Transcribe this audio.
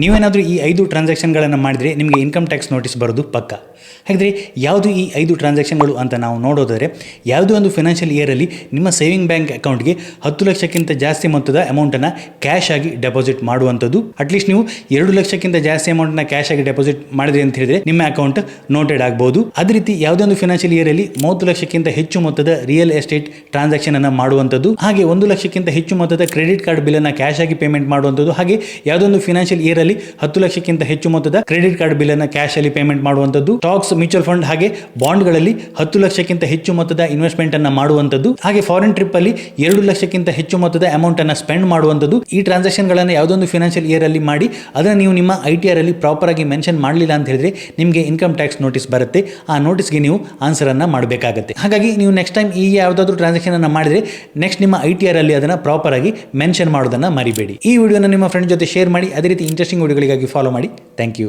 ನೀವೇನಾದರೂ ಈ 5 ಟ್ರಾನ್ಸಾಕ್ಷನ್ಗಳನ್ನು ಮಾಡಿದರೆ ನಿಮಗೆ ಇನ್ಕಮ್ ಟ್ಯಾಕ್ಸ್ ನೋಟಿಸ್ ಬರೋದು ಪಕ್ಕ. ಹಾಗಾದರೆ ಯಾವುದು ಈ 5 ಟ್ರಾನ್ಸಾಕ್ಷನ್ಗಳು ಅಂತ ನಾವು ನೋಡೋದಾದರೆ, ಯಾವುದೋ ಒಂದು ಫಿನಾನ್ಷಿಯಲ್ ಇಯರಲ್ಲಿ ನಿಮ್ಮ ಸೇವಿಂಗ್ ಬ್ಯಾಂಕ್ ಅಕೌಂಟ್ಗೆ 10 ಲಕ್ಷಕ್ಕಿಂತ ಜಾಸ್ತಿ ಮೊತ್ತದ ಅಮೌಂಟನ್ನು ಕ್ಯಾಶ್ ಆಗಿ ಡೆಪಾಸಿಟ್ ಮಾಡುವಂಥದ್ದು. ಅಟ್ಲೀಸ್ಟ್ ನೀವು 2 ಲಕ್ಷಕ್ಕಿಂತ ಜಾಸ್ತಿ ಅಮೌಂಟ್ನ ಕ್ಯಾಶ್ ಆಗಿ ಡೆಪಾಸಿಟ್ ಮಾಡಿದ್ರಿ ಅಂತ ಹೇಳಿದ್ರೆ ನಿಮ್ಮ ಅಕೌಂಟ್ ನೋಟೆಡ್ ಆಗಬಹುದು. ಅದೇ ರೀತಿ ಯಾವುದೋ ಒಂದು ಫಿನಾನ್ಷಿಯಲ್ ಇಯರಲ್ಲಿ 30 ಲಕ್ಷಕ್ಕಿಂತ ಹೆಚ್ಚು ಮೊತ್ತದ ರಿಯಲ್ ಎಸ್ಟೇಟ್ ಟ್ರಾನ್ಸಾಕ್ಷನ್ ಅನ್ನು ಮಾಡುವಂಥದ್ದು, ಹಾಗೆ 1 ಲಕ್ಷಕ್ಕಿಂತ ಹೆಚ್ಚು ಮೊತ್ತದ ಕ್ರೆಡಿಟ್ ಕಾರ್ಡ್ ಬಿಲ್ ಅನ್ನು ಕ್ಯಾಶ್ ಆಗಿ ಪೇಮೆಂಟ್ ಮಾಡುವಂಥದ್ದು, ಹಾಗೆ ಯಾವುದೋ ಒಂದು ಫಿನಾನ್ಷಿಯಲ್ ಇಯರ್ ಅಲ್ಲಿ 10 ಲಕ್ಷಕ್ಕಿಂತ ಹೆಚ್ಚು ಮೊತ್ತದ ಕ್ರೆಡಿಟ್ ಕಾರ್ಡ್ ಬಿಲ್ ಅನ್ನು ಕ್ಯಾಶ್ ಅಲ್ಲಿ ಪೇಮೆಂಟ್ ಮಾಡುವಂಥದ್ದು, ಸ್ಟಾಕ್ಸ್, ಮ್ಯೂಚುವಲ್ ಫಂಡ್ ಹಾಗೆ ಬಾಂಡ್ಗಳಲ್ಲಿ 10 ಲಕ್ಷಕ್ಕಿಂತ ಹೆಚ್ಚು ಮೊತ್ತದ ಇನ್ವೆಸ್ಟ್ಮೆಂಟ್ ಅನ್ನ ಮಾಡುವಂಥದ್ದು, ಹಾಗೆ ಫಾರಿನ್ ಟ್ರಿಪ್ ಅಲ್ಲಿ 2 ಲಕ್ಷಕ್ಕಿಂತ ಹೆಚ್ಚು ಮೊತ್ತದ ಅಮೌಂಟ್ ಅನ್ನ ಸ್ಪೆಂಡ್ ಮಾಡುವಂಥದ್ದು. ಈ ಟ್ರಾನ್ಸಾಕ್ಷನ್ ಗಳನ್ನು ಯಾವುದೋ ಒಂದು ಫಿನಾನ್ಷಿಯಲ್ ಇಯರ್ ಅಲ್ಲಿ ಮಾಡಿ ಅದನ್ನ ನೀವು ನಿಮ್ಮ ITR ಅಲ್ಲಿ ಪ್ರಾಪರ್ ಆಗಿ ಮೆನ್ಷನ್ ಮಾಡಲಿಲ್ಲ ಅಂತ ಹೇಳಿದ್ರೆ ನಿಮಗೆ ಇನ್ಕಮ್ ಟ್ಯಾಕ್ಸ್ ನೋಟಿಸ್ ಬರುತ್ತೆ. ಆ ನೋಟಿಸ್ಗೆ ನೀವು ಆನ್ಸರ್ ಅನ್ನ ಮಾಡಬೇಕಾಗುತ್ತೆ. ಹಾಗಾಗಿ ನೀವು ನೆಕ್ಸ್ಟ್ ಟೈಮ್ ಈ ಯಾವುದಾದ್ರೂ ಟ್ರಾನ್ಸಾಕ್ಷನ್ ಅನ್ನ ಮಾಡಿದ್ರೆ ನೆಕ್ಸ್ಟ್ ನಿಮ್ಮ ITR ಅಲ್ಲಿ ಅದನ್ನ ಪ್ರಾಪರ್ ಆಗಿ ಮೆನ್ಷನ್ ಮಾಡೋದನ್ನ ಮರಿಬೇಡಿ. ಈ ವಿಡಿಯೋನ ನಿಮ್ಮ ಫ್ರೆಂಡ್ ಜೊತೆ ಶೇರ್ ಮಾಡಿ. ಅದೇ ರೀತಿ ಇಂಟ್ರೆಸ್ಟಿಂಗ್ ವಿಡಿಯೋಗಳಿಗಾಗಿ ಫಾಲೋ ಮಾಡಿ. Thank you.